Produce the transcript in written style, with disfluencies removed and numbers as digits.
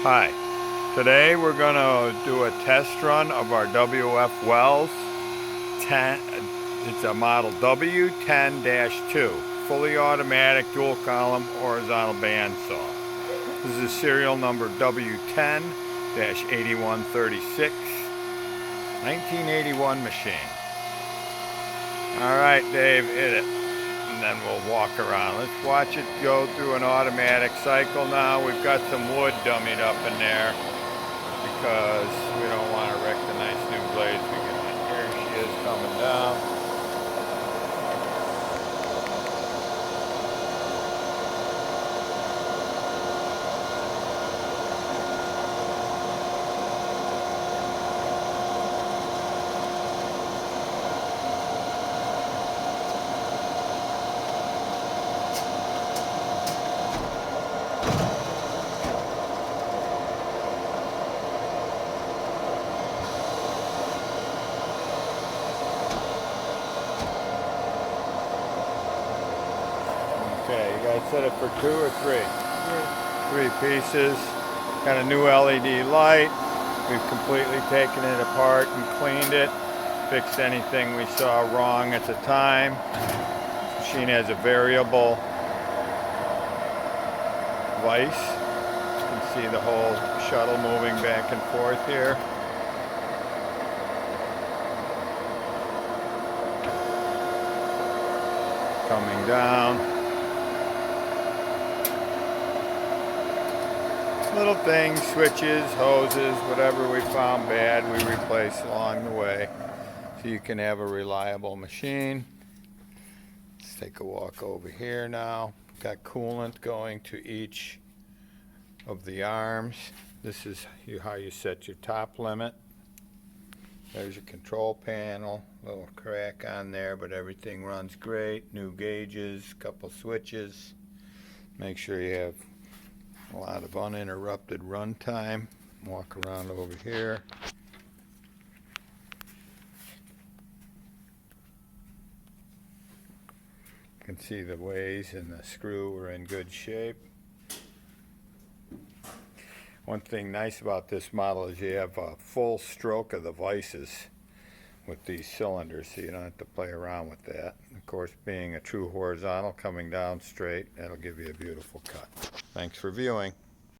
Hi, today we're going to do a test run of our WF Wells 10, it's a model W-10-2, fully automatic dual column horizontal bandsaw. This is serial number W10-8136, 1981 machine. Alright Dave, hit it. And then we'll walk around. Let's watch it go through an automatic cycle now. We've got some wood dummied up in there because we don't want to wreck the nice new blades we got. Here she is coming down. Okay, you guys set it for 2 or 3? 3 pieces. Got a new LED light. We've completely taken it apart and cleaned it. Fixed anything we saw wrong at the time. This machine has a variable vise. You can see the whole shuttle moving back and forth here. Coming down. Little things, switches, hoses, whatever we found bad, we replace along the way so you can have a reliable machine. Let's take a walk over here now. Got coolant going to each of the arms. This is how you set your top limit. There's your control panel, little crack on there, but everything runs great. New gauges, couple switches. Make sure you have a lot of uninterrupted run time. Walk around over here. You can see the ways and the screw are in good shape. One thing nice about this model is you have a full stroke of the vices with these cylinders, so you don't have to play around with that. Of course, being a true horizontal coming down straight, that'll give you a beautiful cut. Thanks for viewing.